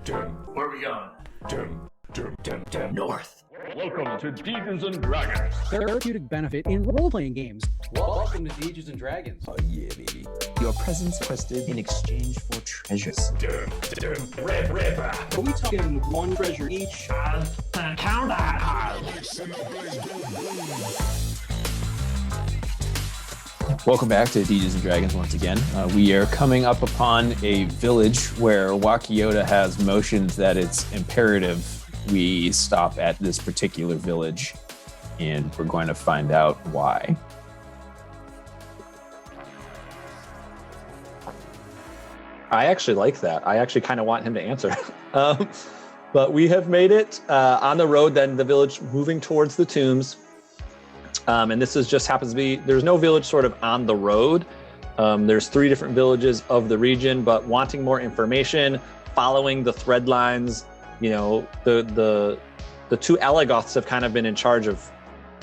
Where are we going? North. Welcome to Dungeons and Dragons. Therapeutic benefit in role-playing games. Welcome to Dungeons and Dragons. Oh yeah, baby. Your presence requested in exchange for treasures. Red River. Are we talking one treasure each? Count that. Welcome back to Dungeons and Dragons once again. We are coming up upon a village where Wakiodha has motioned that it's imperative we stop at this particular village, and we're going to find out why. I actually like that. I actually kind of want him to answer. But we have made it on the road, then the village moving towards the tombs. And this is just happens to be, there's no village sort of on the road. There's 3 different villages of the region, but wanting more information, following the thread lines, you know, the 2 Elegoths have kind of been in charge of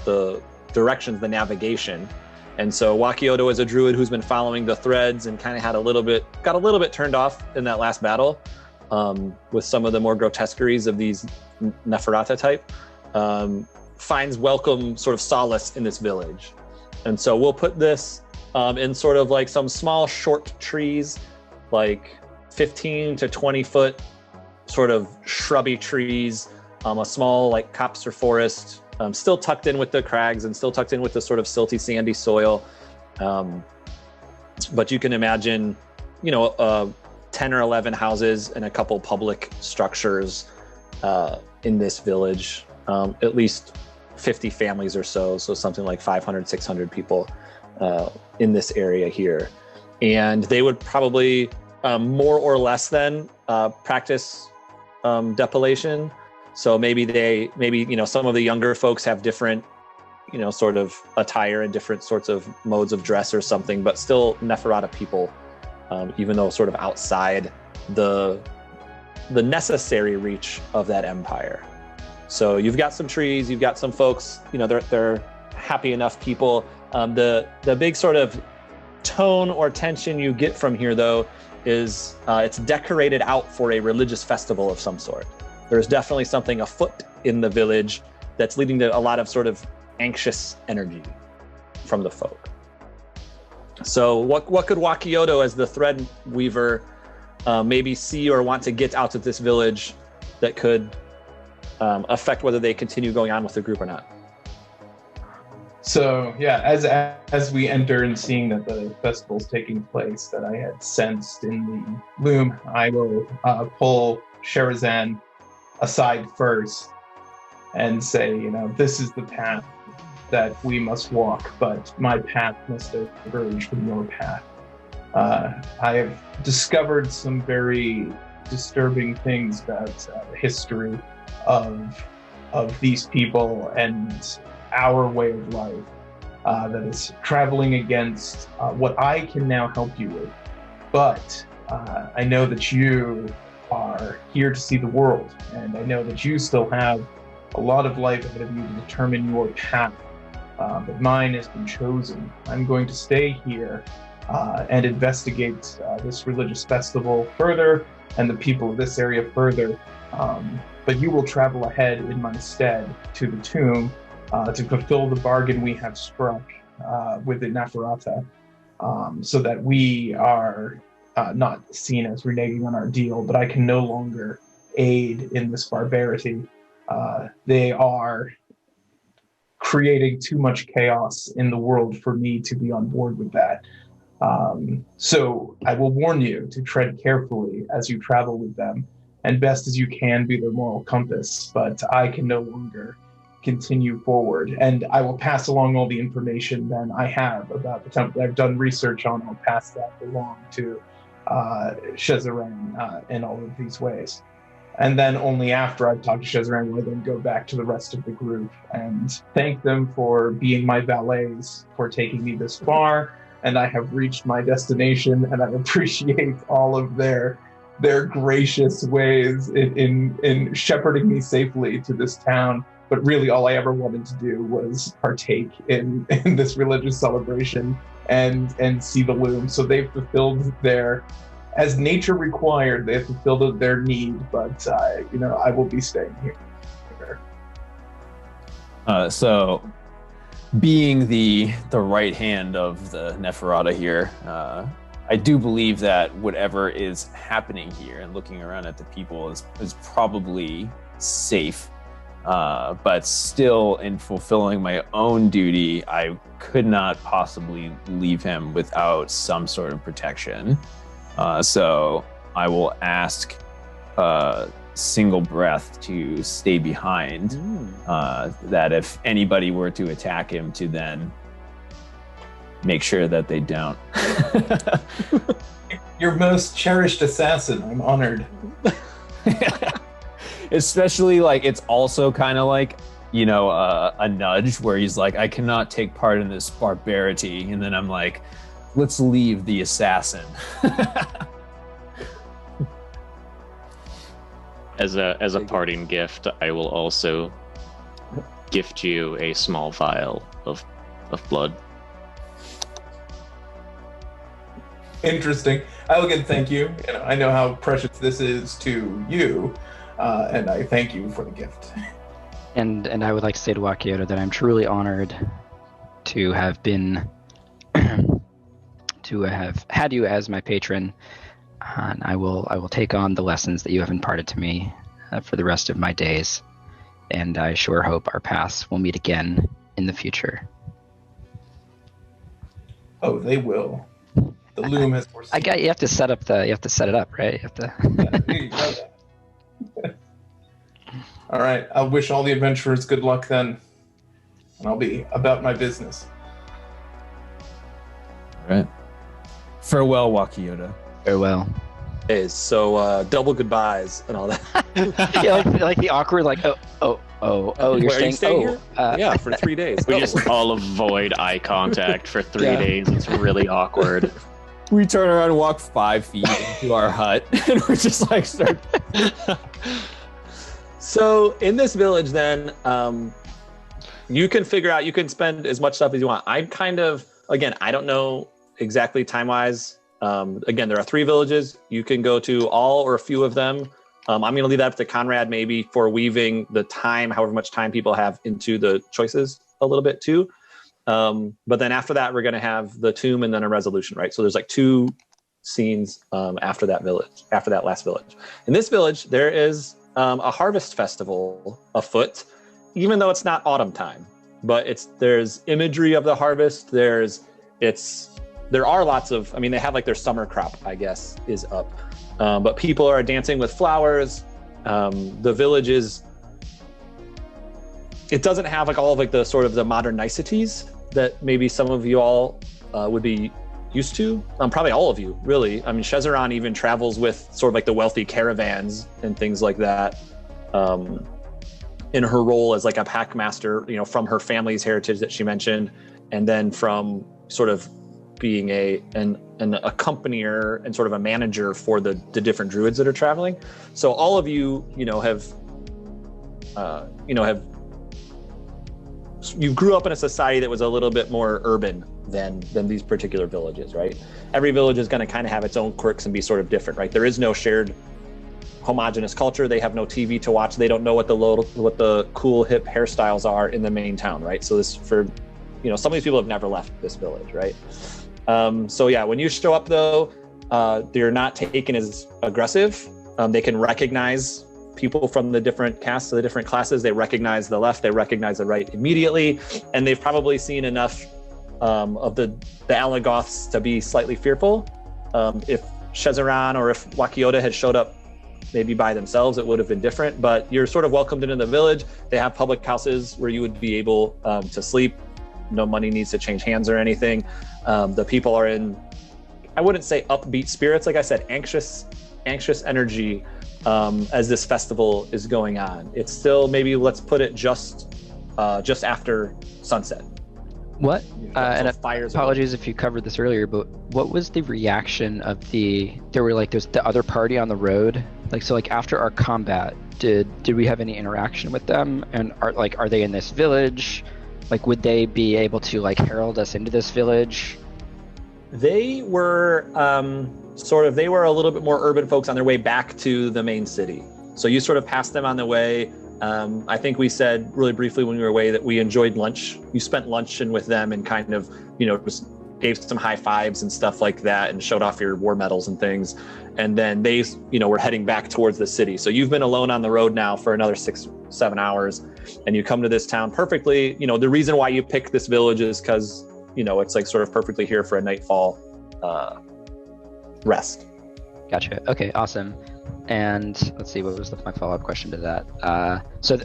the directions, the navigation. And so Wakiodha is a druid who's been following the threads and kind of got a little bit turned off in that last battle with some of the more grotesqueries of these Neferata type. Finds welcome sort of solace in this village. And so we'll put this in sort of like some small short trees, like 15 to 20 foot sort of shrubby trees, a small like copse or forest, still tucked in with the crags and still tucked in with the sort of silty sandy soil. But you can imagine, you know, 10 or 11 houses and a couple public structures in this village, at least 50 families or so something like 500, 600 people in this area here. And they would probably more or less than practice depilation. So maybe you know, some of the younger folks have different, you know, sort of attire and different sorts of modes of dress or something, but still Neferata people, even though sort of outside the necessary reach of that empire. So you've got some trees, you've got some folks, you know, they're happy enough people. The big sort of tone or tension you get from here, though, is it's decorated out for a religious festival of some sort. There's definitely something afoot in the village that's leading to a lot of sort of anxious energy from the folk. So what could Wakiodha, as the thread weaver, maybe see or want to get out of this village that could affect whether they continue going on with the group or not? So yeah, as we enter and seeing that the festival's taking place that I had sensed in the loom, I will pull Sherazan aside first and say, you know, this is the path that we must walk, but my path must diverge from your path. I have discovered some very disturbing things about the history of these people and our way of life that is traveling against what I can now help you with. But I know that you are here to see the world, and I know that you still have a lot of life ahead of you to determine your path, but mine has been chosen. I'm going to stay here and investigate this religious festival further and the people of this area further. But you will travel ahead in my stead to the tomb to fulfill the bargain we have struck with the Neferata, so that we are not seen as reneging on our deal, but I can no longer aid in this barbarity. They are creating too much chaos in the world for me to be on board with that. So I will warn you to tread carefully as you travel with them, and best as you can be their moral compass, but I can no longer continue forward. And I will pass along all the information then I have about the temple I've done research on. I'll pass that along to Shezaran in all of these ways. And then only after I've talked to Shezaran will I then go back to the rest of the group and thank them for being my valets, for taking me this far. And I have reached my destination, and I appreciate all of their gracious ways in shepherding me safely to this town. But really all I ever wanted to do was partake in this religious celebration and see the loom. So they've fulfilled their as nature required, they have fulfilled their need, but I will be staying here. So, being the right hand of the Neferata here, I do believe that whatever is happening here and looking around at the people is probably safe. But still, in fulfilling my own duty, I could not possibly leave him without some sort of protection. So I will ask Single Breath to stay behind, that if anybody were to attack him, to then make sure that they don't. Your most cherished assassin, I'm honored. Especially, like, it's also kind of like, a nudge where he's like, I cannot take part in this barbarity. And then I'm like, let's leave the assassin. As a parting gift, I will also gift you a small vial of blood. Interesting. I will again thank you. I know how precious this is to you, and I thank you for the gift. And I would like to say to Wakiodha that I'm truly honored to have been to have had you as my patron, and I will take on the lessons that you have imparted to me for the rest of my days, and I sure hope our paths will meet again in the future. Oh, they will. The loom has foreseen. You have to set it up, right? You have to. Yeah, there you go. All right. I'll wish all the adventurers good luck then, and I'll be about my business. All right. Farewell, Wakiodha. Farewell. Okay, so double goodbyes and all that. Yeah, like the awkward, like, oh, you're Wait, are you staying here? Oh, Yeah, for 3 days. We just all avoid eye contact for 3 Yeah. days. It's really awkward. We turn around and walk 5 feet into our hut, and we're just like, start. So in this village, then, you can spend as much stuff as you want. I'm kind of, again, I don't know exactly time-wise. Again, there are 3 villages. You can go to all or a few of them. I'm going to leave that up to Conrad maybe for weaving the time, however much time people have, into the choices a little bit too. But then after that, we're going to have the tomb and then a resolution, right? So there's like 2 scenes after that last village. In this village, there is a harvest festival afoot, even though it's not autumn time. But there's imagery of the harvest. There are lots of, they have like their summer crop, I guess, is up. But people are dancing with flowers. The village it doesn't have like all of like the sort of the modern niceties that maybe some of you all would be used to. Probably all of you, really. Shezeran even travels with sort of like the wealthy caravans and things like that. In her role as like a pack master, from her family's heritage that she mentioned, and then from sort of being an accompanier and sort of a manager for the different druids that are traveling. So all of you, you grew up in a society that was a little bit more urban than these particular villages, right? Every village is going to kind of have its own quirks and be sort of different, right? There is no shared homogenous culture. They have no TV to watch. They don't know what the cool hip hairstyles are in the main town, right? So this some of these people have never left this village, right? So yeah, when you show up though, they're not taken as aggressive. They can recognize people from the different castes, the different classes. They recognize the left, they recognize the right immediately, and they've probably seen enough of the Alagoths to be slightly fearful. If Shezeran or if Wakiodha had showed up maybe by themselves, it would have been different, but you're sort of welcomed into the village. They have public houses where you would be able to sleep. No money needs to change hands or anything. The people are in, I wouldn't say upbeat spirits, like I said, anxious energy as this festival is going on. It's still, maybe let's put it just after sunset. What? And fires. Apologies if you covered this earlier, but what was the reaction of there's the other party on the road? After our combat, did we have any interaction with them? And are they in this village? Would they be able to herald us into this village? They were they were a little bit more urban folks on their way back to the main city. So you sort of passed them on the way. I think we said really briefly when we were away that we enjoyed lunch. You spent luncheon with them and kind of, just gave some high fives and stuff like that and showed off your war medals and things. And then they, were heading back towards the city. So you've been alone on the road now for another 6-7 hours, and you come to this town perfectly. The reason why you pick this village is because, it's like sort of perfectly here for a nightfall rest. Gotcha. Okay, awesome. And let's see, what was my follow-up question to that? So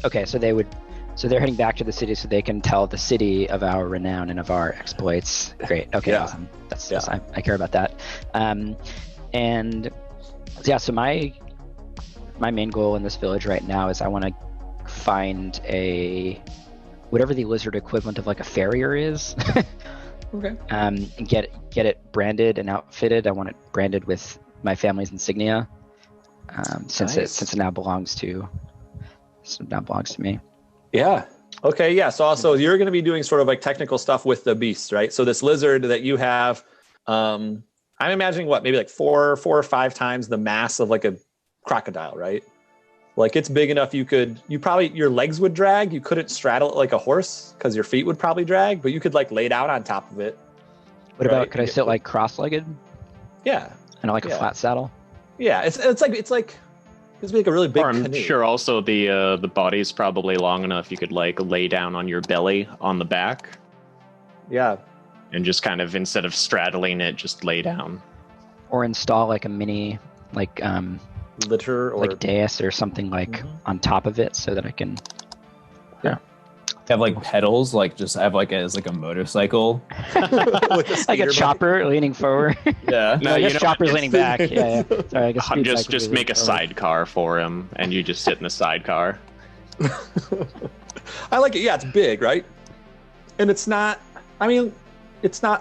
they're heading back to the city so they can tell the city of our renown and of our exploits. Great. Okay, Yeah. awesome. That's I care about that. And yeah, so my main goal in this village right now is I want to find whatever the lizard equivalent of like a farrier is. Okay. And get it branded and outfitted. I want it branded with my family's insignia. Since it now belongs to me. Yeah. Okay. Yeah. So also you're going to be doing sort of like technical stuff with the beasts, right? So this lizard that you have, I'm imagining maybe like four or five times the mass of like a crocodile, right? Like it's big enough your legs would drag. You couldn't straddle it like a horse because your feet would probably drag, but you could like lay down on top of it. Could I sit like cross-legged? Yeah. And like a flat saddle? Yeah. It's like a really big I'm canoe. sure also the body's probably long enough you could like lay down on your belly on the back. Yeah. And just kind of, instead of straddling it, just lay down. Or install like a mini litter or like dais or something like on top of it so that I can have like pedals, like just have like as like a motorcycle. like a chopper leaning forward. Yeah. No, I guess chopper's leaning back. Yeah. Sorry, I guess just make a sidecar for him, and you just sit in the sidecar. I like it. Yeah, it's big, right? And it's not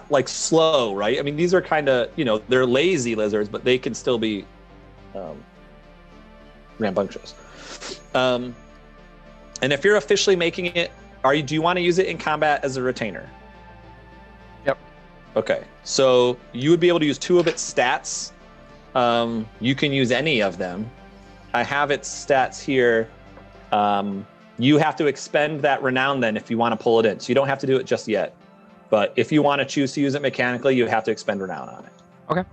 like slow, right? I mean, these are kind of, they're lazy lizards, but they can still be rambunctious. And if you're officially making it, do you want to use it in combat as a retainer? Yep. Okay. So you would be able to use 2 of its stats. You can use any of them. I have its stats here. You have to expend that renown then if you want to pull it in. So you don't have to do it just yet. But if you want to choose to use it mechanically, you have to expend renown on it. Okay.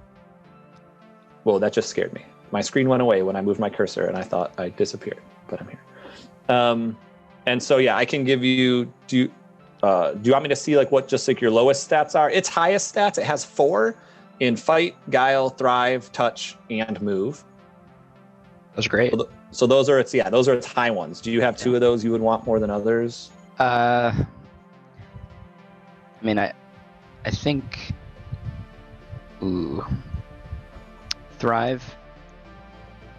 Whoa, that just scared me. My screen went away when I moved my cursor and I thought I disappeared, but I'm here. And so, yeah, I can give you, do you want me to see like what just like your lowest stats are? Its highest stats, it has 4 in fight, guile, thrive, touch, and move. That's great. So those are its high ones. Do you have 2 of those you would want more than others? I think thrive,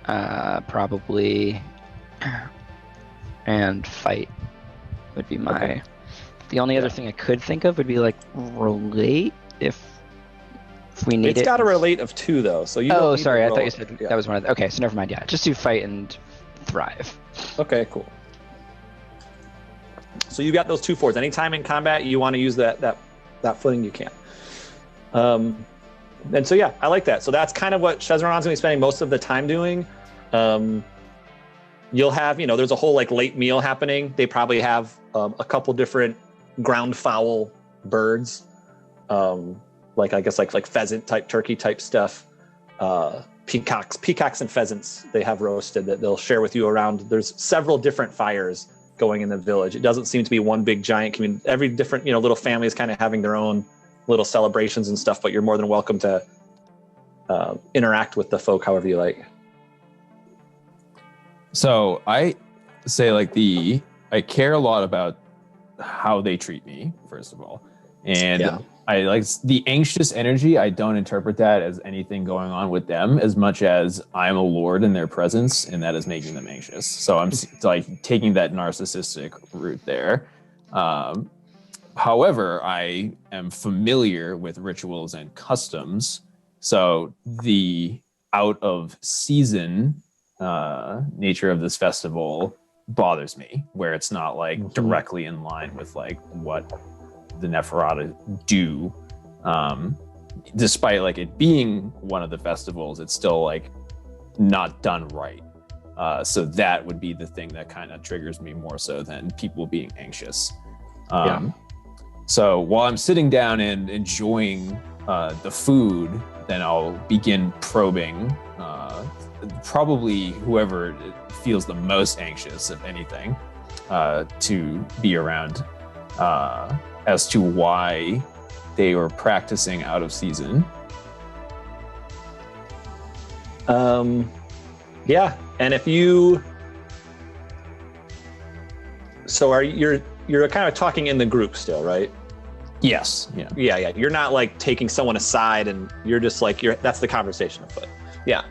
probably, and fight would be my. Okay. The only other thing I could think of would be like relate if we need it. It's got a relate of 2 though, so you. Oh, sorry, I thought you said that was one of the. Okay, so never mind. Yeah, just do fight and thrive. Okay, cool. So you got those 2 fours. Anytime in combat you want to use that footing, you can. And so yeah, I like that. So that's kind of what Shezron's gonna be spending most of the time doing. You'll have, there's a whole like late meal happening. They probably have a couple different ground fowl birds, like I guess like pheasant type, turkey type stuff. Peacocks and pheasants they have roasted that they'll share with you around. There's several different fires going in the village. It doesn't seem to be one big giant community. Every different, little family is kind of having their own little celebrations and stuff, but you're more than welcome to interact with the folk however you like. So I say I care a lot about how they treat me, first of all. And I like the anxious energy. I don't interpret that as anything going on with them as much as I'm a lord in their presence, and that is making them anxious. So I'm like taking that narcissistic route there. However, I am familiar with rituals and customs. So the out of season nature of this festival bothers me, where it's not like directly in line with like what the Neferata do. despite like it being one of the festivals, it's still like not done right. So that would be the thing that kind of triggers me more so than people being anxious. So while I'm sitting down and enjoying the food, then I'll begin probing probably whoever feels the most anxious, if anything, to be around as to why they were practicing out of season. Yeah, and if you, so you're kind of talking in the group still, right? Yes. Yeah. Yeah. You're not like taking someone aside, and you're just like that's the conversation afoot. Yeah.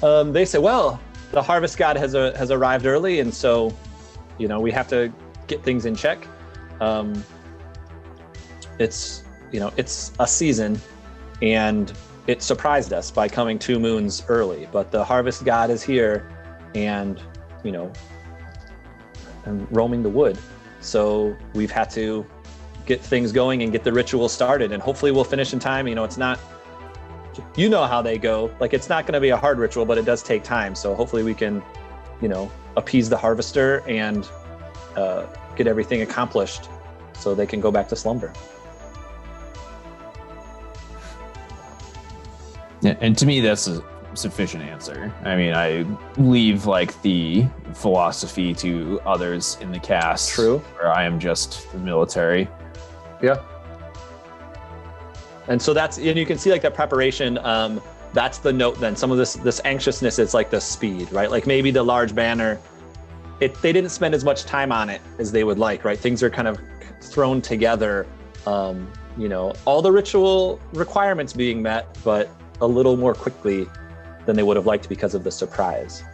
They say, well, the harvest god has arrived early, and so, we have to get things in check. It's a season, and it surprised us by coming 2 moons early, but the harvest god is here and roaming the wood. So we've had to get things going and get the ritual started, and hopefully we'll finish in time. It's not, how they go. Like, it's not going to be a hard ritual, but it does take time. So hopefully we can, appease the harvester and get everything accomplished so they can go back to slumber. Yeah, and to me, that's a sufficient answer. I mean, I leave like the philosophy to others in the cast. True. Where I am just the military. Yeah. And so and you can see like that preparation. That's the note. Then some of this anxiousness is like the speed, right? Like maybe the large banner. They didn't spend as much time on it as they would like, right? Things are kind of thrown together. All the ritual requirements being met, but a little more quickly than they would have liked because of the surprise.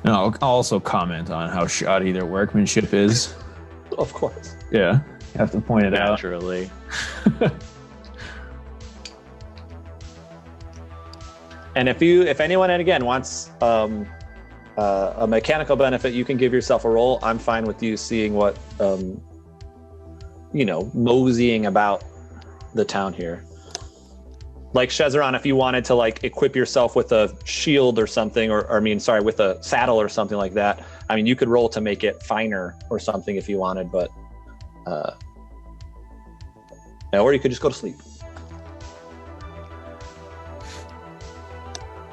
And I'll also comment on how shoddy their workmanship is. Of course. Yeah, you have to point it Naturally. out. And if anyone, and again, wants a mechanical benefit, you can give yourself a roll. I'm fine with you seeing what, moseying about the town here. Like Shezeron, if you wanted to like equip yourself with a shield or something, with a saddle or something like that, you could roll to make it finer or something if you wanted, but or you could just go to sleep.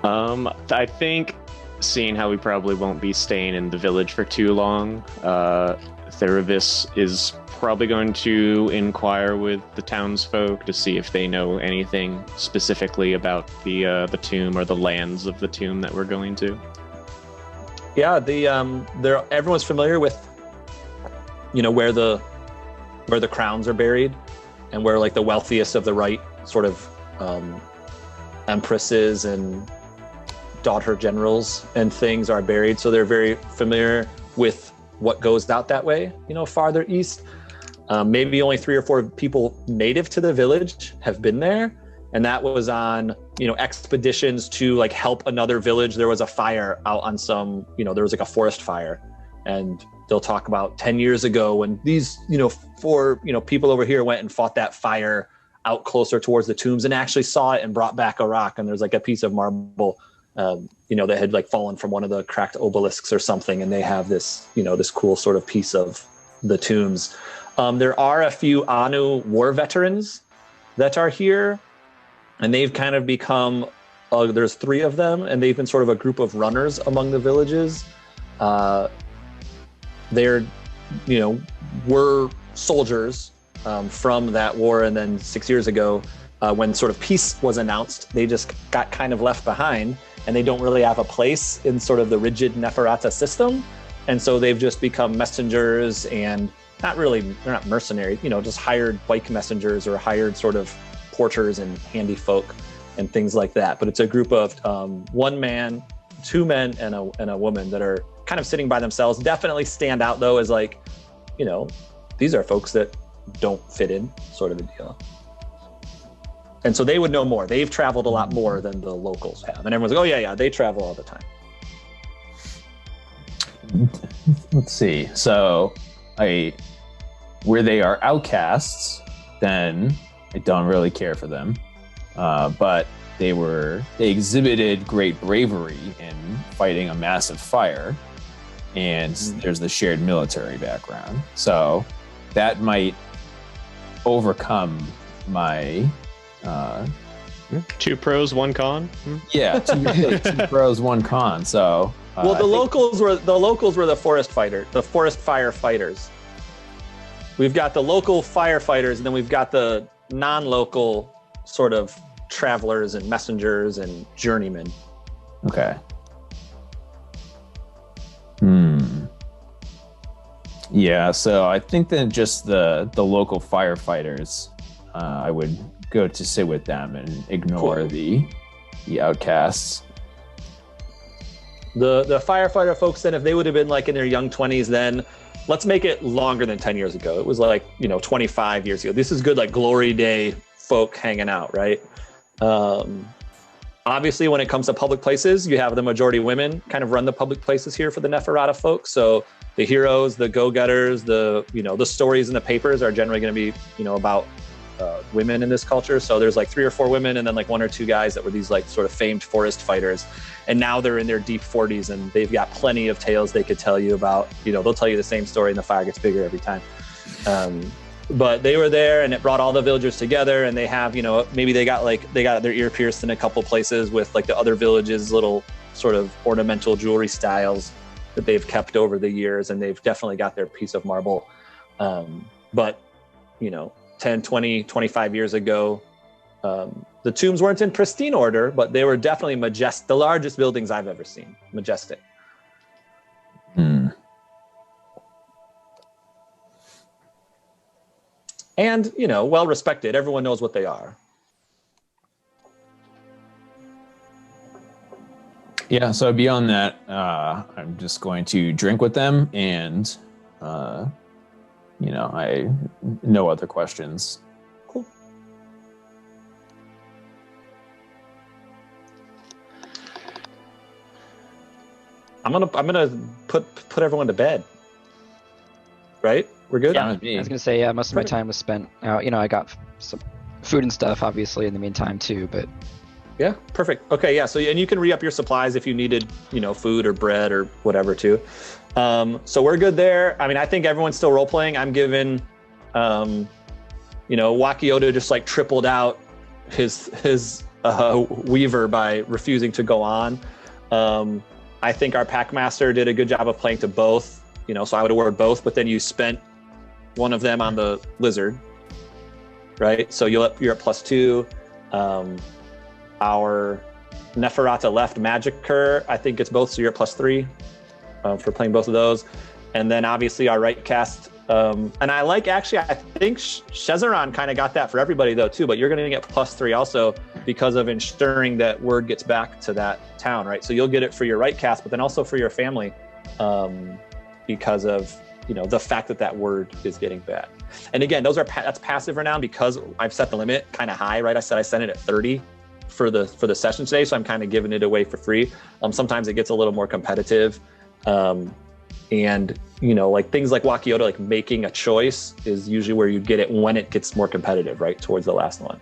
I think, seeing how we probably won't be staying in the village for too long, Theravis is probably going to inquire with the townsfolk to see if they know anything specifically about the tomb or the lands of the tomb that we're going to. Yeah, everyone's familiar with, where the crowns are buried, and where like the wealthiest of the right sort of empresses and daughter generals and things are buried. So they're very familiar with what goes out that way, farther east. Maybe only 3 or 4 people native to the village have been there. And that was on, expeditions to like help another village. There was a fire out on some, there was like a forest fire. And they'll talk about 10 years ago when these, 4, people over here went and fought that fire out closer towards the tombs and actually saw it and brought back a rock. And there's like a piece of marble, that had like fallen from one of the cracked obelisks or something. And they have this, this cool sort of piece of the tombs. There are a few Anu war veterans that are here, and they've kind of become, there's 3 of them, and they've been sort of a group of runners among the villages. They're, were soldiers from that war, and then 6 years ago, when sort of peace was announced, they just got kind of left behind, and they don't really have a place in sort of the rigid Neferata system. And so they've just become messengers, and they're not mercenary, just hired bike messengers or hired sort of porters and handy folk and things like that. But it's a group of 1 man, 2 men, and a woman that are kind of sitting by themselves. Definitely stand out though as like, these are folks that don't fit in, sort of a deal. And so they would know more. They've traveled a lot more than the locals have. And everyone's like, oh yeah, they travel all the time. Let's see. So I where they are outcasts, then I don't really care for them. But they exhibited great bravery in fighting a massive fire, and there's the shared military background. So that might overcome my 2 pros, 1 con. two pros, 1 con. So well, the locals were the forest fire fighters. We've got the local firefighters, and then we've got the non-local sort of travelers and messengers and journeymen. Okay. Yeah, so I think that just the local firefighters, I would go to sit with them and ignore the outcasts. The firefighter folks, then, if they would have been like in their young 20s, then let's make it longer than 10 years ago. It was like, 25 years ago. This is good, like glory day folk hanging out, right? Obviously, when it comes to public places, you have the majority women kind of run the public places here for the Neferata folk. So the heroes, the go-getters, the stories in the papers are generally going to be, about women in this culture. So there's like 3 or 4 women and then like 1 or 2 guys that were these like sort of famed forest fighters. And now they're in their deep 40s and they've got plenty of tales they could tell you about. They'll tell you the same story and the fire gets bigger every time. But they were there and it brought all the villagers together, and they have, maybe they got their ear pierced in a couple places with like the other villages' little sort of ornamental jewelry styles that they've kept over the years, and they've definitely got their piece of marble. But 10, 20, 25 years ago, the tombs weren't in pristine order, but they were definitely majestic, the largest buildings I've ever seen. Majestic. And, well respected. Everyone knows what they are. Yeah, so beyond that, I'm just going to drink with them and, no other questions. Cool. I'm gonna put everyone to bed. Right? We're good? Yeah, I was gonna say, most of my time was spent out. I got some food and stuff, obviously, in the meantime too. But yeah, perfect. Okay, yeah. So and you can re-up your supplies if you needed, food or bread or whatever too. So we're good there. I mean, I think everyone's still role playing. I'm giving, Wakiodha just like tripled out his weaver by refusing to go on. I think our packmaster did a good job of playing to both. So I would award both, but then you spent one of them on the lizard, right? So you're at +2. Our Neferata left Magicer, I think it's both, so you're at +3 for playing both of those. And then obviously our right cast, and I think Shezeran kind of got that for everybody though too, but you're gonna get +3 also because of ensuring that word gets back to that town, right? So you'll get it for your right cast, but then also for your family. Because of the fact that word is getting bad. And again, that's passive renown because I've set the limit kind of high, right? I said I sent it at 30 for the session today, so I'm kind of giving it away for free. Sometimes it gets a little more competitive, and like things like Wakiodha, like making a choice is usually where you get it when it gets more competitive, right towards the last one.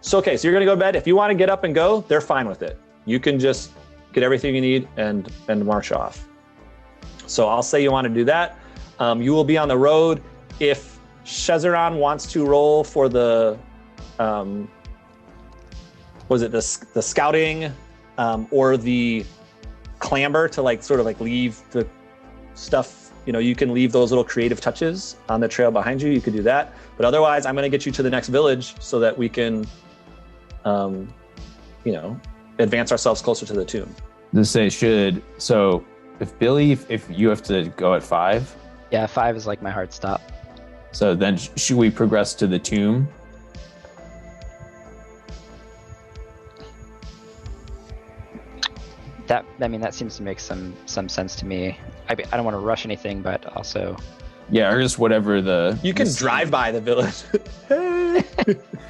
So you're gonna go to bed. If you want to get up and go, they're fine with it. You can just get everything you need and march off. So I'll say you want to do that. You will be on the road. If Shezeran wants to roll for the, the scouting or the clamber to leave the stuff, you can leave those little creative touches on the trail behind you. You could do that. But otherwise, I'm going to get you to the next village so that we can, advance ourselves closer to the tomb. If Billy, if you have to go at 5? Yeah, 5 is like my hard stop. So then should we progress to the tomb? That seems to make some sense to me. I don't want to rush anything, but also... Yeah, or just whatever You can drive by the village.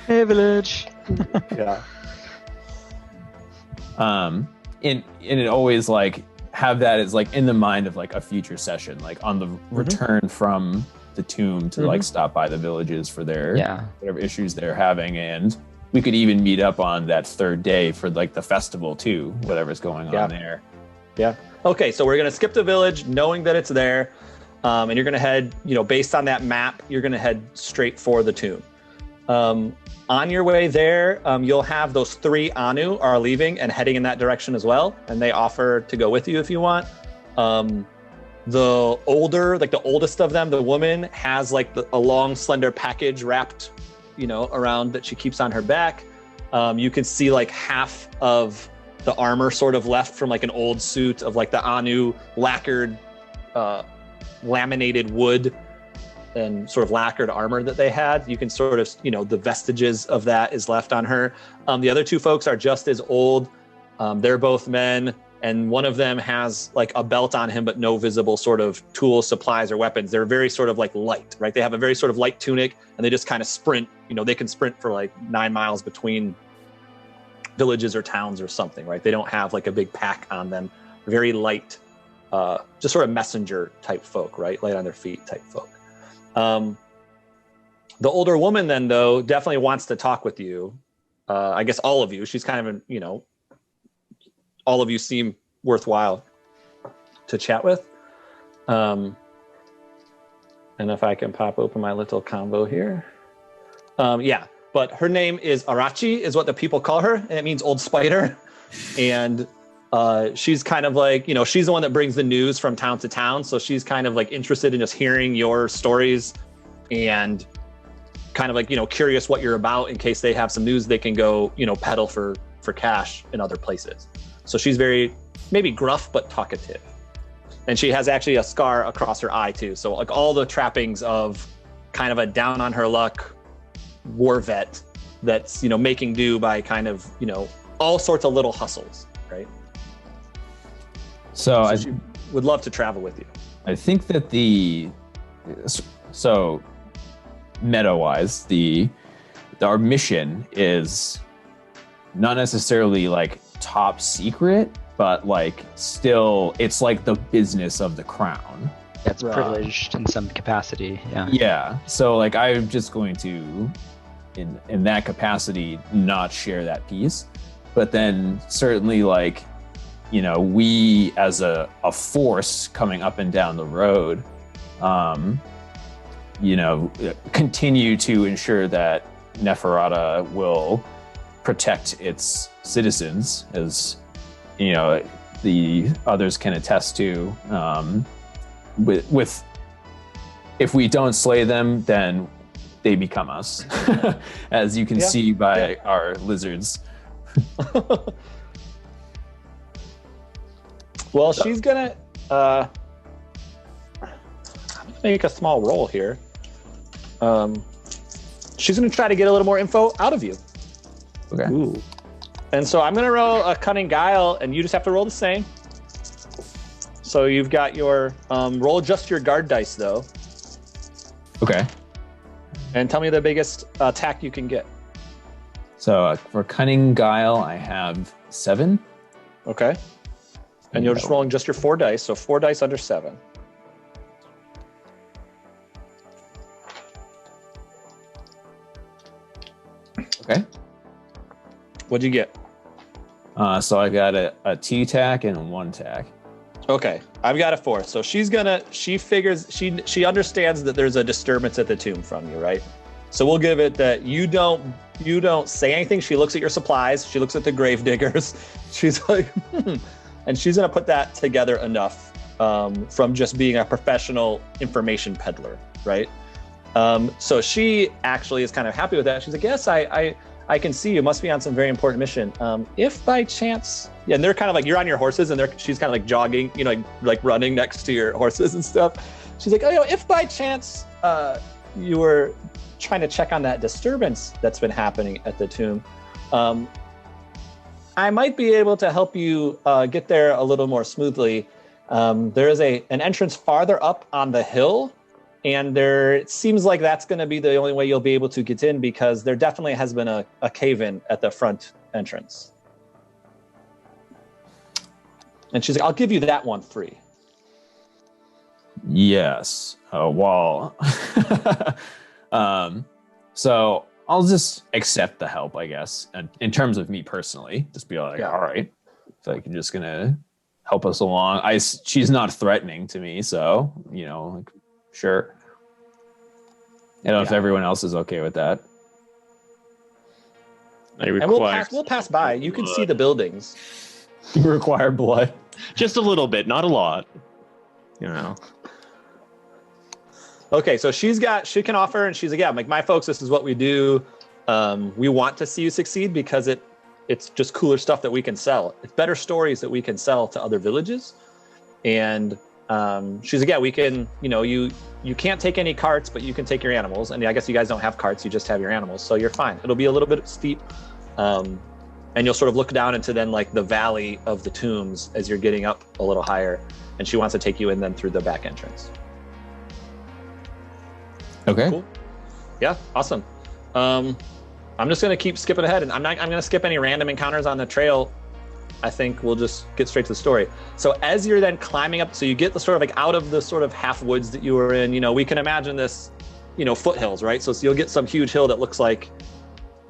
Hey, village. Yeah. And it always have that as in the mind of a future session, on the return from the tomb to like stop by the villages for their whatever issues they're having, and we could even meet up on that third day for like the festival too, whatever's going on there. Yeah. Okay, so we're gonna skip the village, knowing that it's there, and you're gonna head, based on that map, you're gonna head straight for the tomb. On your way there, you'll have those 3 Anu are leaving and heading in that direction as well, and they offer to go with you if you want. The oldest of them, the woman, has like a long, slender package wrapped, around that she keeps on her back. You can see like half of the armor sort of left from like an old suit of like the Anu lacquered, laminated wood and sort of lacquered armor that they had. You can sort of, the vestiges of that is left on her. The other 2 folks are just as old. They're both men, and one of them has like a belt on him, but no visible sort of tools, supplies, or weapons. They're very sort of like light, right? They have a very sort of light tunic, and they just kind of sprint. They can sprint for like 9 miles between villages or towns or something, right? They don't have like a big pack on them. Very light, just sort of messenger type folk, right? Light on their feet type folk. The older woman then, though, definitely wants to talk with you. I guess all of you. She's kind of, all of you seem worthwhile to chat with. And if I can pop open my little combo here. But her name is Arachi, is what the people call her, and it means old spider. And she's kind of like, she's the one that brings the news from town to town. So she's kind of like interested in just hearing your stories and kind of like, curious what you're about in case they have some news they can go, peddle for cash in other places. So she's very, maybe gruff, but talkative. And she has actually a scar across her eye too. So like all the trappings of kind of a down on her luck war vet that's, making do by kind of, all sorts of little hustles, right? So she would love to travel with you. I think that meta-wise, our mission is not necessarily like top secret, but like still, it's like the business of the crown. That's privileged in some capacity. Yeah. So like, I'm just going to, in that capacity, not share that piece. But then certainly like, we as a force coming up and down the road, continue to ensure that Neferata will protect its citizens, as the others can attest to. With if we don't slay them, then they become us, as you can see by our lizards. Well, she's gonna make a small roll here. She's gonna try to get a little more info out of you. Okay. Ooh. And so I'm gonna roll a cunning guile, and you just have to roll the same. So you've got your roll just your guard dice though. Okay. And tell me the biggest attack you can get. So for cunning guile, I have 7. Okay. And you're just rolling just your 4 dice, so 4 dice under 7. Okay. What'd you get? So I got a T tack and 1 tack. Okay, I've got a 4. So she figures, she understands that there's a disturbance at the tomb from you, right? So we'll give it that you don't say anything. She looks at your supplies. She looks at the grave diggers. She's like, and she's gonna put that together enough from just being a professional information peddler, right? So she actually is kind of happy with that. She's like, yes, I can see you must be on some very important mission. If by chance, and they're kind of like, you're on your horses, and she's kind of like jogging, like running next to your horses and stuff. She's like, if by chance you were trying to check on that disturbance that's been happening at the tomb, I might be able to help you get there a little more smoothly. There is an entrance farther up on the hill, and it seems like that's going to be the only way you'll be able to get in, because there definitely has been a cave-in at the front entrance. And she's like, I'll give you that one free. Yes. Well, so I'll just accept the help, I guess. And in terms of me personally, just be like, all right, so you're just gonna help us along. She's not threatening to me, so like, sure. I don't know if everyone else is okay with that. And we'll pass by. You can see the buildings. You require blood. Just a little bit, not a lot. Okay, so she can offer, and she's like, yeah, like my folks, this is what we do. We want to see you succeed because it's just cooler stuff that we can sell. It's better stories that we can sell to other villages. And she's like, yeah, we can, you can't take any carts, but you can take your animals. And I guess you guys don't have carts, you just have your animals. So you're fine. It'll be a little bit steep. And you'll sort of look down into then like the valley of the tombs as you're getting up a little higher. And she wants to take you in then through the back entrance. Okay. Cool. Yeah, awesome. I'm just going to keep skipping ahead, and I'm going to skip any random encounters on the trail. I think we'll just get straight to the story. So as you're then climbing up, so you get the sort of like out of the sort of half woods that you were in, we can imagine this, foothills, right? So you'll get some huge hill that looks like,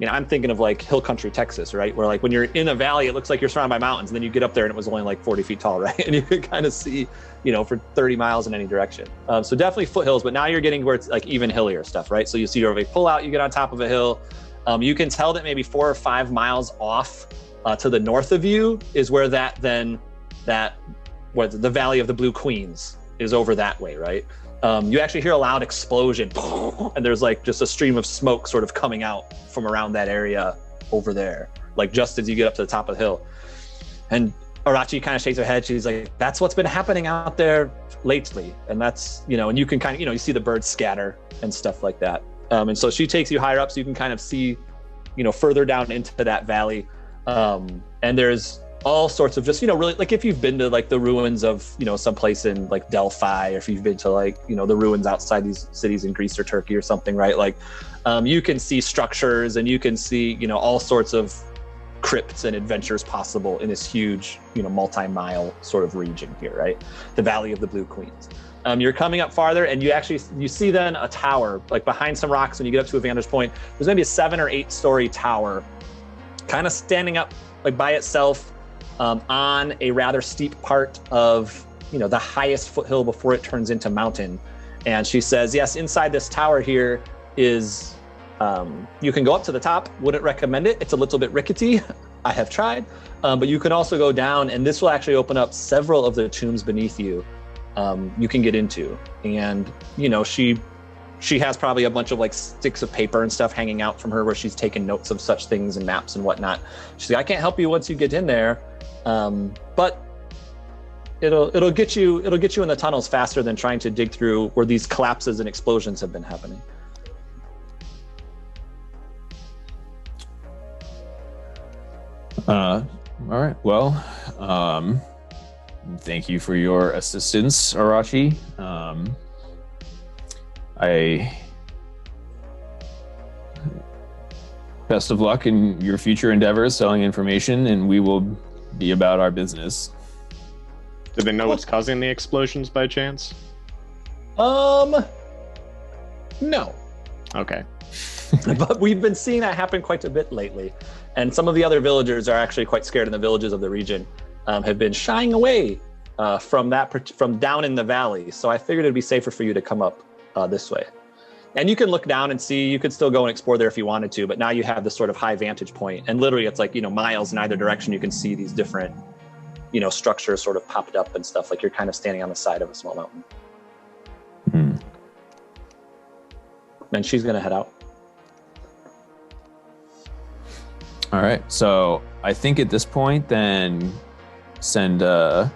I'm thinking of like hill country, Texas, right? Where like when you're in a valley, it looks like you're surrounded by mountains, and then you get up there and it was only like 40 feet tall, right? And you can kind of see, for 30 miles in any direction. So definitely foothills, but now you're getting where it's like even hillier stuff, right? So you see your pull out, you get on top of a hill. You can tell that maybe 4 or 5 miles off to the north of you is where the Valley of the Blue Queens is over that way, right? You actually hear a loud explosion, and there's like just a stream of smoke sort of coming out from around that area over there, like just as you get up to the top of the hill. And Arachi kind of shakes her head. She's like, that's what's been happening out there lately. And that's, and you can kind of, you see the birds scatter and stuff like that. And so she takes you higher up so you can kind of see, further down into that valley. And there's all sorts of just, really, like if you've been to like the ruins of, someplace in like Delphi, or if you've been to like, the ruins outside these cities in Greece or Turkey or something, right? Like you can see structures, and you can see, all sorts of crypts and adventures possible in this huge, multi-mile sort of region here, right? The Valley of the Blue Queens. You're coming up farther, and you see then a tower, like behind some rocks. When you get up to a vantage point, there's maybe a 7 or 8 story tower kind of standing up like by itself on a rather steep part of, the highest foothill before it turns into mountain. And she says, yes, inside this tower here is, you can go up to the top. Wouldn't recommend it. It's a little bit rickety. I have tried, but you can also go down, and this will actually open up several of the tombs beneath you. You can get into, and she has probably a bunch of like sticks of paper and stuff hanging out from her where she's taken notes of such things and maps and whatnot. She's like, I can't help you once you get in there, but it'll get you in the tunnels faster than trying to dig through where these collapses and explosions have been happening. All right. Well, thank you for your assistance, Arachi. Best of luck in your future endeavors selling information, and we will be about our business. Do they know what's causing the explosions by chance? No. Okay. But we've been seeing that happen quite a bit lately. And some of the other villagers are actually quite scared in the villages of the region, have been shying away from down in the valley. So I figured it'd be safer for you to come up this way. And you can look down and see, you could still go and explore there if you wanted to, but now you have this sort of high vantage point. And literally it's like, miles in either direction, you can see these different, structures sort of popped up and stuff, like you're kind of standing on the side of a small mountain. And she's going to head out. All right. So I think at this point, then send, again,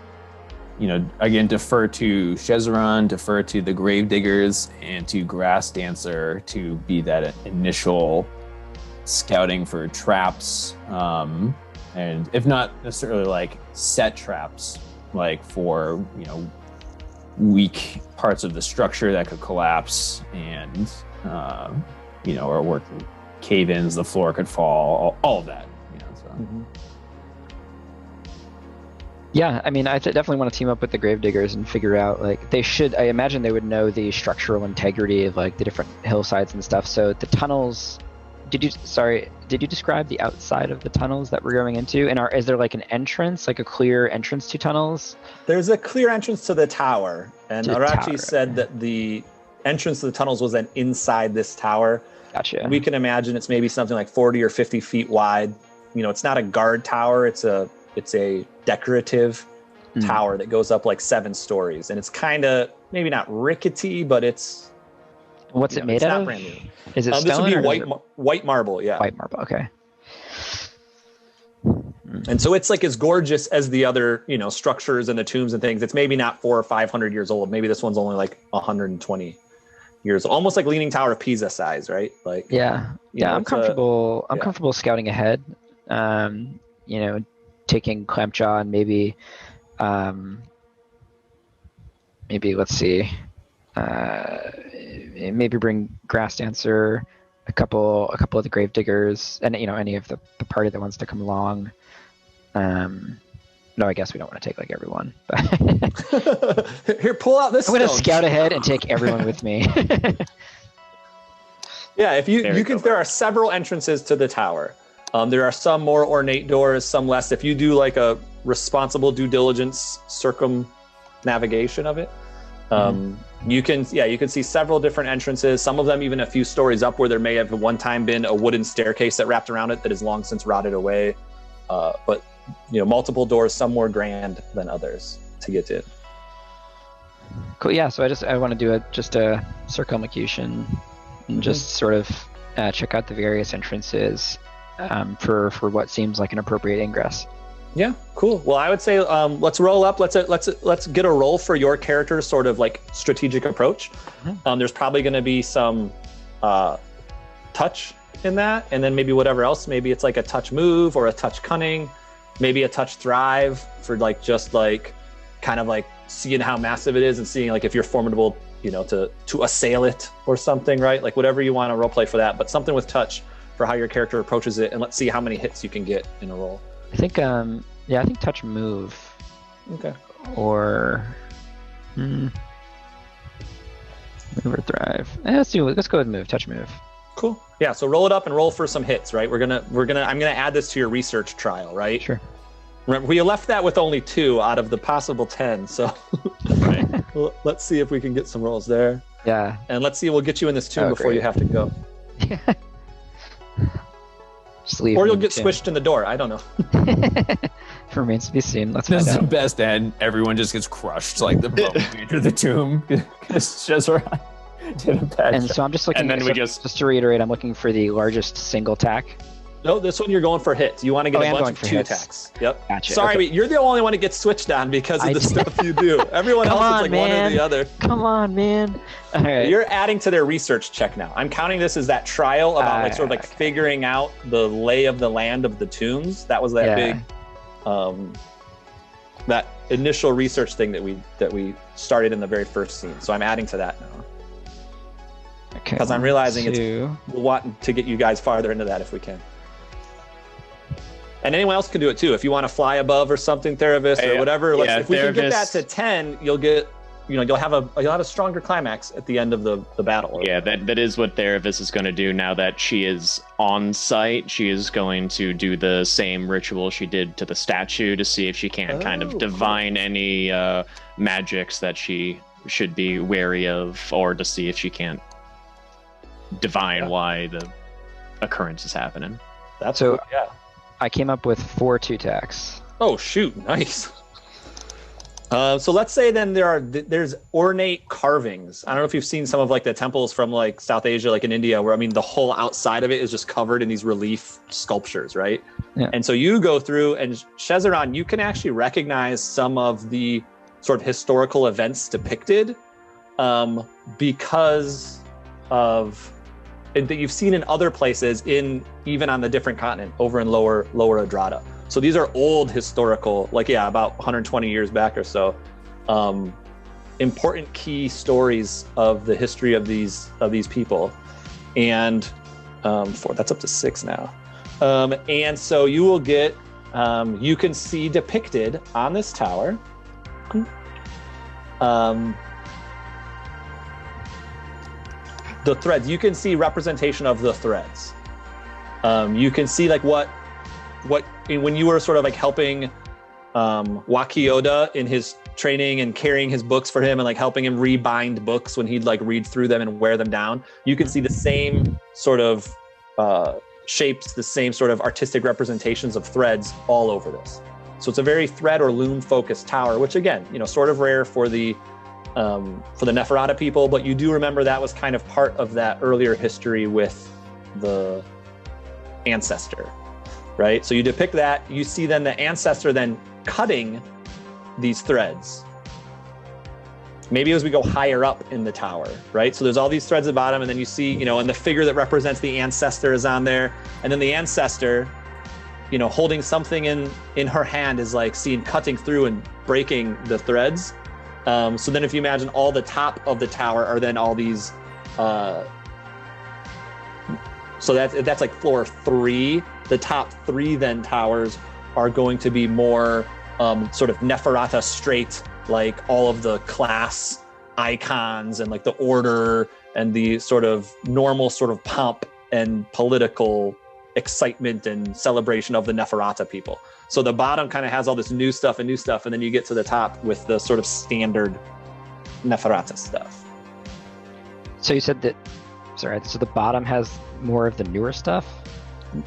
defer to Shezeran, defer to the Gravediggers, and to Grass Dancer to be that initial scouting for traps. And if not necessarily like set traps, like for, weak parts of the structure that could collapse and, or work cave-ins, the floor could fall, all of that, so. Yeah, I mean, definitely want to team up with the Gravediggers and figure out, like, they should, I imagine they would know the structural integrity of, like, the different hillsides and stuff. So the tunnels, did you describe the outside of the tunnels that we're going into? And is there, like, an entrance, like a clear entrance to tunnels? There's a clear entrance to the tower. And To the Arachi tower. said that the entrance to the tunnels was then inside this tower. Gotcha. We can imagine it's maybe something like 40 or 50 feet wide. You know, it's not a guard tower. It's a decorative tower that goes up like 7 stories. And it's kind of maybe not rickety, but it's... What's it made it's out not of? brand new. Is it stone? This would be or is it white marble, yeah. white marble? Okay. And so it's like as gorgeous as the other, you know, structures and the tombs and things. It's maybe not 400 or 500 years old. Maybe this one's only like 120 years old. Almost like Leaning Tower of Pisa size, right? Like, Yeah. you Yeah, know, I'm it's comfortable. I'm yeah. comfortable scouting ahead. You know, taking Clampjaw and maybe let's see. Maybe bring Grass Dancer, a couple of the Gravediggers, and you know, any of the party that wants to come along. No, I guess we don't want to take like everyone. But Here, pull out this I'm gonna stone. scout ahead and take everyone with me. Yeah, if There we you can, go. there are several entrances to the tower. There are some more ornate doors, some less. If you do like a responsible due diligence circumnavigation of it, you can see several different entrances. Some of them even a few stories up, where there may have one time been a wooden staircase that wrapped around it that has long since rotted away. But you know, multiple doors, some more grand than others to get in. Cool. Yeah. So I want to do just a circumlocution and just sort of check out the various entrances for what seems like an appropriate ingress. Yeah, cool. Well, I would say let's roll up. Let's get a roll for your character's sort of like strategic approach. There's probably going to be some touch in that, and then maybe whatever else. Maybe it's like a touch move or a touch cunning, maybe a touch thrive for like just like kind of like seeing how massive it is and seeing like if you're formidable, you know, to assail it or something, right? Like whatever you want to role play for that, but something with touch for how your character approaches it, and let's see how many hits you can get in a roll. I think I think touch move. Okay. Or move or thrive. Let's go with move. Touch move. Cool. Yeah. So roll it up and roll for some hits, right? I'm gonna add this to your research trial, right? Sure. Remember, we left that with only 2 out of the possible 10. So well, let's see if we can get some rolls there. Yeah. And let's see, we'll get you in this tomb before great. you have to go. Just leave. Or you'll him get too. squished in the door. I don't know. Remains to be seen. Let's This find is the out. best end. Everyone just gets crushed like the moment we enter the tomb. Because Shezron did a bad And job. so I'm just looking. And then we so just- to reiterate, I'm looking for the largest single tack. No, this one you're going for hits. You want to get Oh, a I'm bunch going of for 2 hits. attacks. Yep. Gotcha, Sorry, okay. but you're the only one that gets switched on because of I the did. stuff you do. Everyone Come else on, is like one or man. the other. Come on, man. All right. You're adding to their research check now. I'm counting this as that trial about like sort of like okay. figuring out the lay of the land of the tombs. That was that Yeah. big, that initial research thing that we started in the very first scene. So I'm adding to that now Okay. because I'm realizing two. we'll want to get you guys farther into that if we can. And anyone else can do it too. If you want to fly above or something, Theravis or whatever. yeah, If we can get that Theravis- to 10, you'll have a stronger climax at the end of the battle. Yeah, that is what Theravis is going to do now that she is on site. She is going to do the same ritual she did to the statue to see if she can kind Oh, of divine any magics that she should be wary of, or to see if she can't divine why the occurrence is happening. That's So- cool, yeah. I came up with 4 2-tacks. Oh shoot, nice. So let's say then there's ornate carvings. I don't know if you've seen some of like the temples from like South Asia, like in India, where I mean the whole outside of it is just covered in these relief sculptures, right? Yeah. And so you go through, and Shezron, you can actually recognize some of the sort of historical events depicted because of that you've seen in other places, even on the different continent over in lower Adrada. So these are old historical, about 120 years back or so, important key stories of the history of these people, and that's up to 6 now. And so you will get you can see depicted on this tower the threads. You can see representation of the threads. You can see like what when you were sort of like helping Wakiodha in his training and carrying his books for him and like helping him rebind books when he'd like read through them and wear them down. You can see the same sort of shapes, the same sort of artistic representations of threads all over this. So it's a very thread or loom focused tower, which again, sort of rare for the Neferata people, but you do remember that was kind of part of that earlier history with the ancestor, right? So you depict that, you see then the ancestor then cutting these threads. Maybe as we go higher up in the tower, right? So there's all these threads at the bottom, and then you see, and the figure that represents the ancestor is on there. And then the ancestor, holding something in her hand is like seen cutting through and breaking the threads. So then if you imagine all the top of the tower are then all these, so that's like floor 3. The top 3 then towers are going to be more sort of Neferata straight, like all of the class icons and like the order and the sort of normal sort of pomp and political excitement and celebration of the Neferata people. So the bottom kind of has all this new stuff, and then you get to the top with the sort of standard Neferata stuff. So you said that, sorry, so the bottom has more of the newer stuff?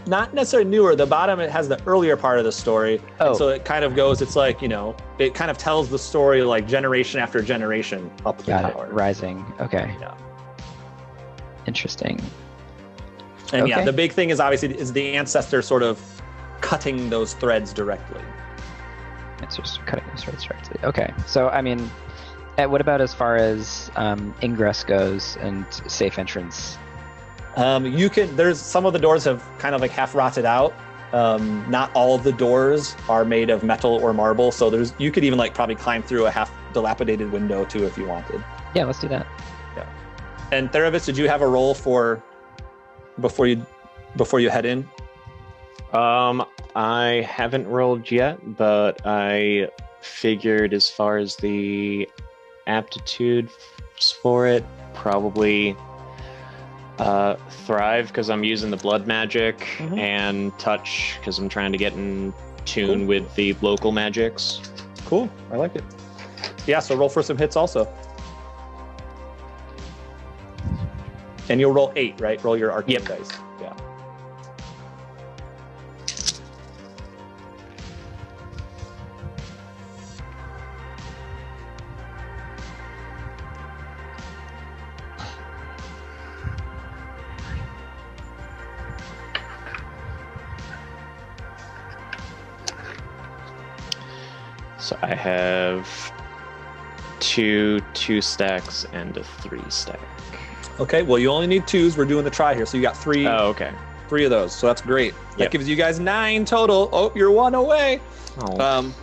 Not necessarily newer. The bottom, it has the earlier part of the story. Oh. And so it kind of goes, it's like, it kind of tells the story like generation after generation up the tower. Got it. Rising. Okay. Yeah. Interesting. And Okay. yeah, the big thing is obviously is the ancestor sort of cutting those threads directly. It's just cutting those threads directly. Okay. So, I mean, what about as far as ingress goes and safe entrance? There's some of the doors have kind of like half rotted out. Not all of the doors are made of metal or marble. So you could even like probably climb through a half dilapidated window too if you wanted. Yeah, let's do that. Yeah. And Theravis, did you have a roll for before you head in? I haven't rolled yet, but I figured as far as the aptitude for it, probably thrive because I'm using the blood magic, and touch because I'm trying to get in tune with the local magics. Cool, I like it. Yeah, so roll for some hits also. And you'll roll 8, right? Roll your arcane dice. Yeah. So I have 2 stacks and a 3 stack. Okay, well, you only need 2s. We're doing the try here. So you got 3. Oh, okay. 3 of those. So that's great. That Yep. gives you guys 9 total. Oh, you're 1 away. Oh.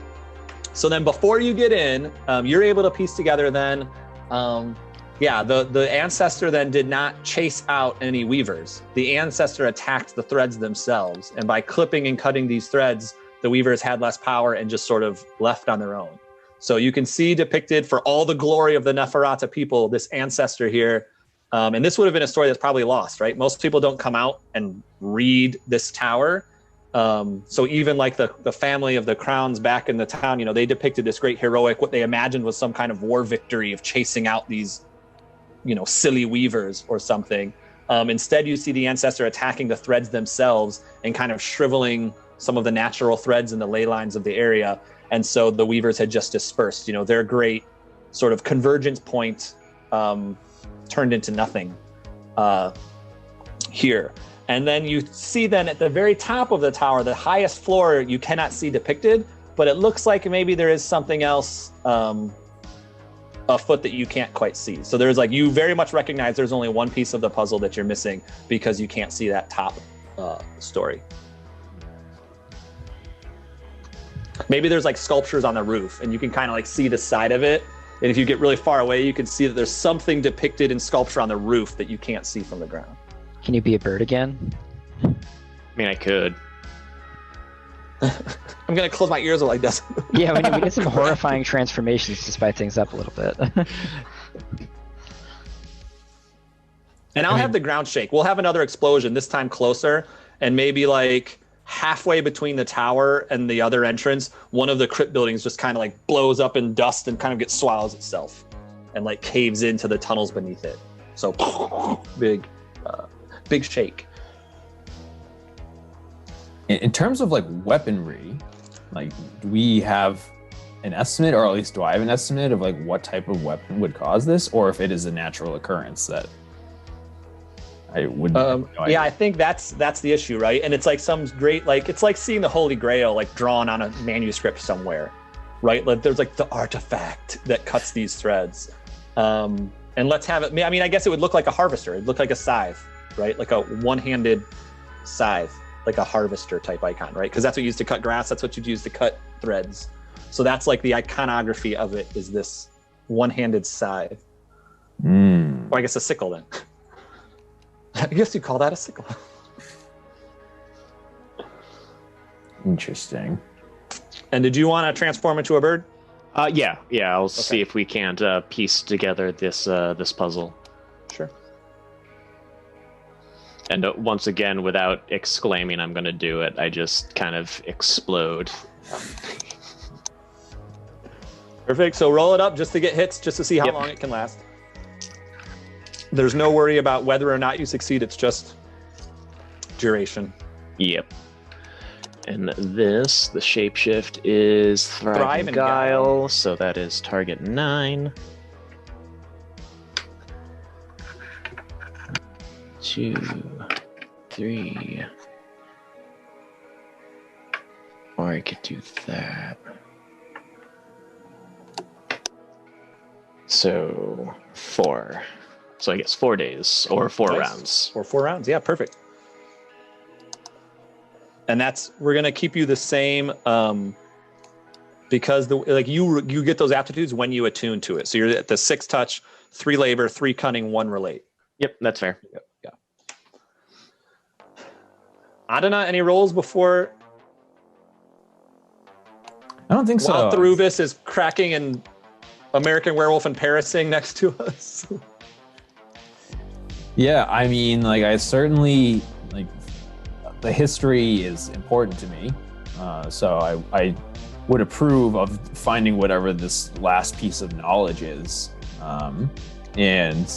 So then before you get in, you're able to piece together then, the ancestor then did not chase out any weavers. The ancestor attacked the threads themselves. And by clipping and cutting these threads, the weavers had less power and just sort of left on their own. So you can see depicted for all the glory of the Neferata people, this ancestor here. And this would have been a story that's probably lost, right? Most people don't come out and read this tower. So even like the family of the crowns back in the town, they depicted this great heroic, what they imagined was some kind of war victory of chasing out these, silly weavers or something. Instead, you see the ancestor attacking the threads themselves and kind of shriveling some of the natural threads in the ley lines of the area. And so the weavers had just dispersed, their great sort of convergence point turned into nothing here. And then you see then at the very top of the tower, the highest floor you cannot see depicted, but it looks like maybe there is something else afoot that you can't quite see. So there's like, you very much recognize there's only one piece of the puzzle that you're missing because you can't see that top story. Maybe there's like sculptures on the roof and you can kind of like see the side of it. And if you get really far away, you can see that there's something depicted in sculpture on the roof that you can't see from the ground. Can you be a bird again? I mean, I could. I'm gonna close my ears like this. Yeah, we get some horrifying transformations to spice things up a little bit. And I'll have the ground shake. We'll have another explosion, this time closer, and maybe like halfway between the tower and the other entrance, one of the crypt buildings just kind of like blows up in dust and kind of swallows itself and like caves into the tunnels beneath it. So big shake. In terms of like weaponry, like do we have an estimate, or at least do I have an estimate of like what type of weapon would cause this, or if it is a natural occurrence that I would. Yeah, I think that's the issue, right? And it's like some great, like it's like seeing the Holy Grail like drawn on a manuscript somewhere, right? Like there's like the artifact that cuts these threads. And let's have it. I mean, I guess it would look like a harvester. It'd look like a scythe, right? Like a one-handed scythe, like a harvester type icon, right? Because that's what you use to cut grass. That's what you'd use to cut threads. So that's like the iconography of it is this one-handed scythe. Or I guess a sickle then. I guess you call that a sickle. Interesting. And did you want to transform into a bird? Yeah. I'll see if we can't piece together this puzzle. Sure. And once again, without exclaiming, I'm going to do it. I just kind of explode. Perfect. So roll it up just to get hits, just to see how long it can last. There's no worry about whether or not you succeed. It's just duration. Yep. And this, the shapeshift is Thrive and Guile, so that is target 9. 2, 3. Or I could do that. So 4. So I guess 4 days or 4 rounds. Or 4 rounds. Yeah, perfect. And we're gonna keep you the same because you get those aptitudes when you attune to it. So you're at the 6 touch, 3 labor, 3 cunning, 1 relate. Yep, that's fair. Yep, yeah. Adana, any rolls before? I don't think so. While Therubis is cracking and American Werewolf in Parising next to us. Yeah, I mean, like I certainly like the history is important to me, so I would approve of finding whatever this last piece of knowledge is, and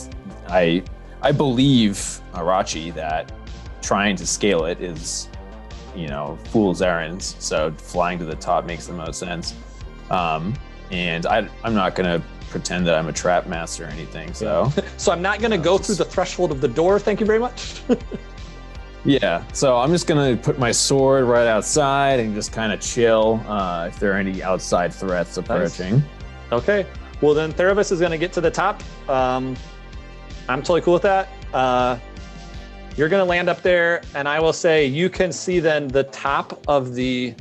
I believe Arachi that trying to scale it is, fool's errands. So flying to the top makes the most sense, and I'm not gonna pretend that I'm a trap master or anything. So I'm not gonna go through the threshold of the door. Thank you very much. Yeah, so I'm just gonna put my sword right outside and just kind of chill if there are any outside threats approaching. Nice. Okay, well then Therubis is gonna get to the top. I'm totally cool with that. You're gonna land up there, and I will say you can see then the top of the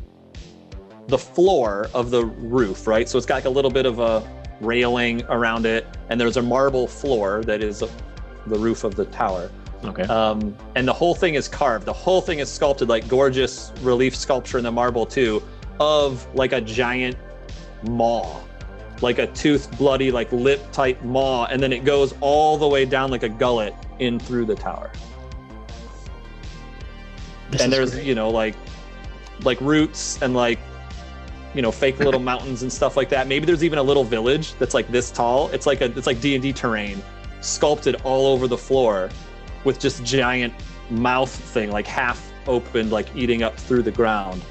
floor of the roof, right? So it's got like a little bit of a railing around it, and there's a marble floor that is the roof of the tower. Okay. And the whole thing is carved. The whole thing is sculpted, like gorgeous relief sculpture in the marble too, of like a giant maw, like a toothed, bloody, like lip type maw, and then it goes all the way down like a gullet in through the tower. And there's great. like roots and like fake little mountains and stuff like that. Maybe there's even a little village that's like this tall. It's like D&D terrain sculpted all over the floor with just giant mouth thing, like half opened, like eating up through the ground.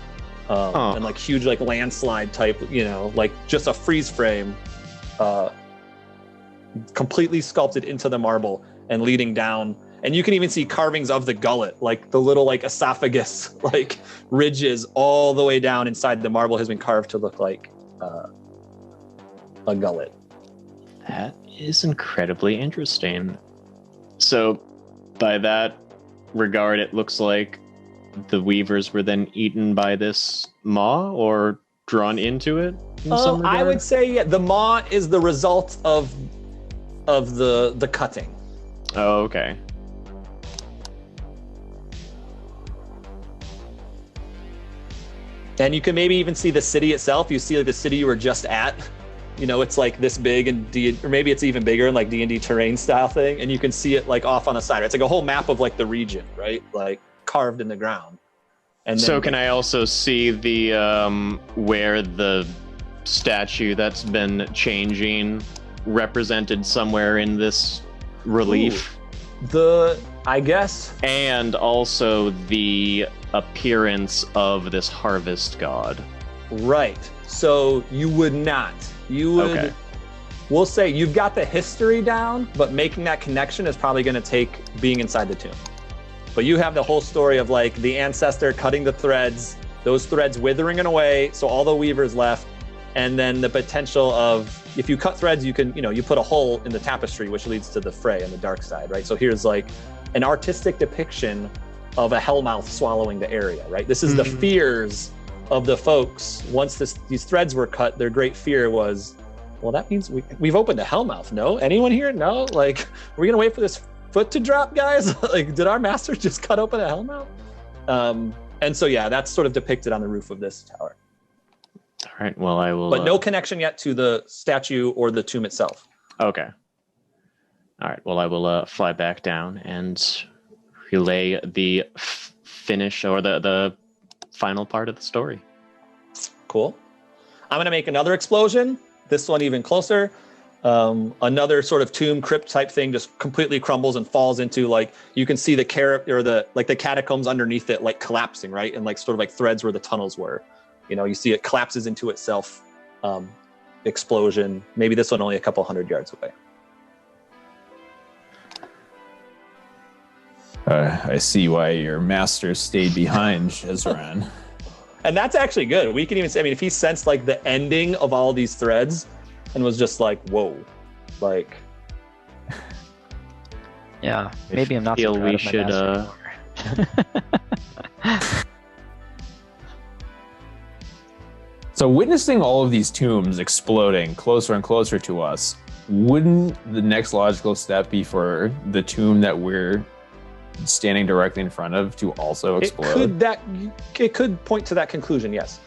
And like huge like landslide type, like just a freeze frame completely sculpted into the marble and leading down. And you can even see carvings of the gullet, like the little like esophagus, like ridges all the way down inside the marble has been carved to look like a gullet. That is incredibly interesting. So by that regard, it looks like the weavers were then eaten by this maw or drawn into it in some regard? I would say the maw is the result of the cutting. Oh, okay. And you can maybe even see the city itself. You see like the city you were just at. You know, it's like this big and or maybe it's even bigger in like D&D terrain style thing. And you can see it like off on the side. It's like a whole map of like the region, right? Like carved in the ground. And So then, can I also see the where the statue that's been changing represented somewhere in this relief? I guess. And also the appearance of this harvest god. Right. So you would not. You would. Okay. We'll say you've got the history down, but making that connection is probably going to take being inside the tomb. But you have the whole story of like the ancestor cutting the threads, those threads withering away, so all the weavers left, and then the potential of if you cut threads, you can, you know, you put a hole in the tapestry, which leads to the fray on the dark side, right? So here's like an artistic depiction of a hellmouth swallowing the area, right? This is the fears of the folks. Once these threads were cut, their great fear was, well, that means we've opened a hellmouth. No? Anyone here? No? Like, are we gonna wait for this foot to drop, guys? Like, did our master just cut open a hellmouth? And so, yeah, that's sort of depicted on the roof of this tower. All right, well, I will... But no connection yet to the statue or the tomb itself. Okay. All right, well, I will fly back down and relay the finish or the final part of the story. Cool. I'm gonna make another explosion. This one even closer. Another sort of tomb crypt type thing just completely crumbles and falls into, like, you can see the the catacombs underneath it like collapsing, right? And like sort of like threads where the tunnels were. You know, you see it collapses into itself. Explosion. Maybe this one only a couple 100 yards away. I see why your master stayed behind, Shezran. And that's actually good. We can even say, I mean, if he sensed like the ending of all these threads and was just like, whoa, like. Yeah, maybe I'm not so feel proud we of my should, master anymore. So witnessing all of these tombs exploding closer and closer to us, wouldn't the next logical step be for the tomb that we're standing directly in front of to also explode? It could point to that conclusion, yes.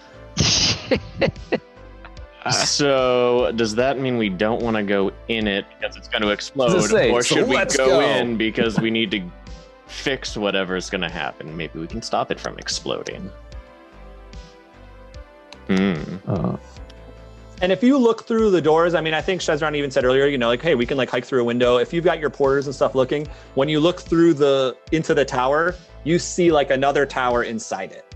So does that mean we don't want to go in it because it's going to explode, or so should we let's go go in because we need to fix whatever's going to happen? Maybe we can stop it from exploding. And if you look through the doors, I mean, I think Shezran even said earlier, you know, like, hey, we can like hike through a window. If you've got your porters and stuff looking, when you look through into the tower, you see like another tower inside it,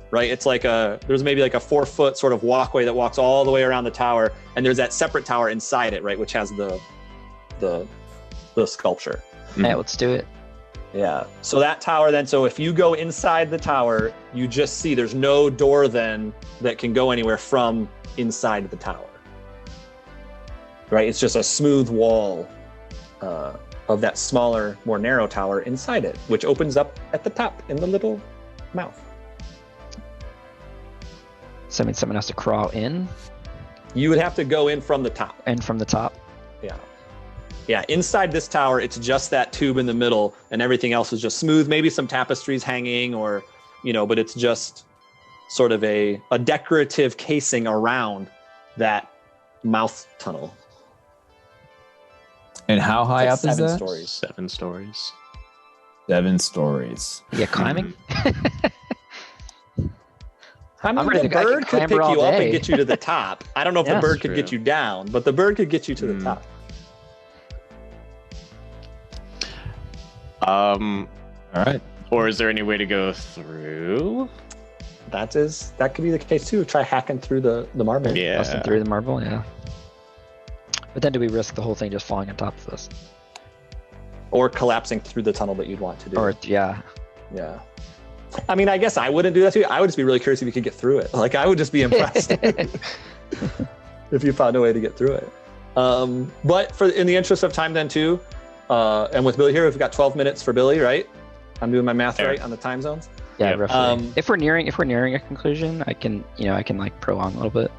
right? It's like there's maybe like a 4-foot sort of walkway that walks all the way around the tower. And there's that separate tower inside it, right? Which has the sculpture. Yeah, let's do it. Yeah. So that tower then, so if you go inside the tower, you just see there's no door then that can go anywhere from inside the tower. Right? It's just a smooth wall of that smaller, more narrow tower inside it, which opens up at the top in the little mouth. So that means someone has to crawl in? You would have to go in from the top. And from the top? Yeah. Yeah, inside this tower, it's just that tube in the middle, and everything else is just smooth. Maybe some tapestries hanging, or, you know, but it's just sort of a decorative casing around that mouth tunnel. And how high Like up is that? 7 stories. 7 stories. 7 stories. Yeah, climbing? I mean, I'm ready the to- I bird can could pick clamber you all up and day. get you to the top. I don't know if Yeah, the bird that's could get true. you down, but the bird could get you to the top. All right. Or is there any way to go through? That could be the case too. Try hacking through the marble. Yeah. Busting through the marble, yeah. But then do we risk the whole thing just falling on top of us? Or collapsing through the tunnel that you'd want to do. Or, yeah. Yeah. I mean, I guess I wouldn't do that too. I would just be really curious if you could get through it. Like, I would just be impressed if you found a way to get through it. But in the interest of time then too, and with Billy here, we've got 12 minutes for Billy, right? I'm doing my math Fair. right on the time zones. Yeah, Yep. roughly. If we're nearing a conclusion, I can like prolong a little bit.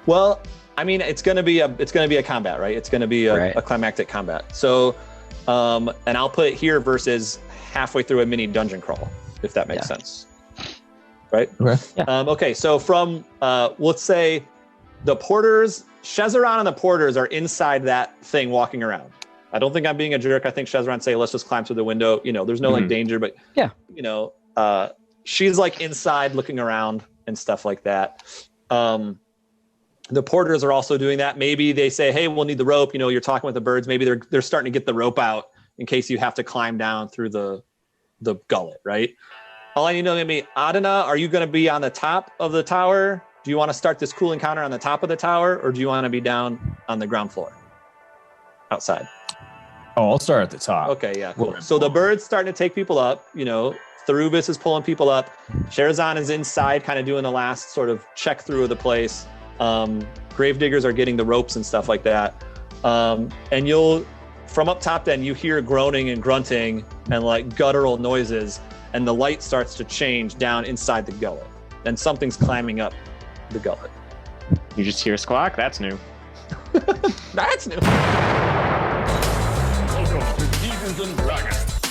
Well, I mean, it's gonna be a combat, right? It's gonna be Right. a climactic combat. So, and I'll put it here versus halfway through a mini dungeon crawl, if that makes sense. right? Okay. Okay, so from let's say the porters, Shezeran and the porters are inside that thing walking around. I don't think I'm being a jerk. I think Shezeran say, let's just climb through the window. You know, there's no like danger, but Yeah. you know, she's like inside looking around and stuff like that. The porters are also doing that. Maybe they say, hey, we'll need the rope. You know, you're talking with the birds. Maybe they're starting to get the rope out in case you have to climb down through the gullet, right? All I need to know, maybe Adana, are you going to be on the top of the tower? Do you want to start this cool encounter on the top of the tower, or do you want to be down on the ground floor outside? Oh, I'll start at the top. Okay, yeah, cool. So the bird's starting to take people up. You know, Therubis is pulling people up. Sherazan is inside, kind of doing the last sort of check through of the place. Gravediggers are getting the ropes and stuff like that. And you'll, from up top, then you hear groaning and grunting and like guttural noises, and the light starts to change down inside the gullet. And something's climbing up the gullet. You just hear squawk? That's new. That's new. Welcome to Dungeons and Dragons.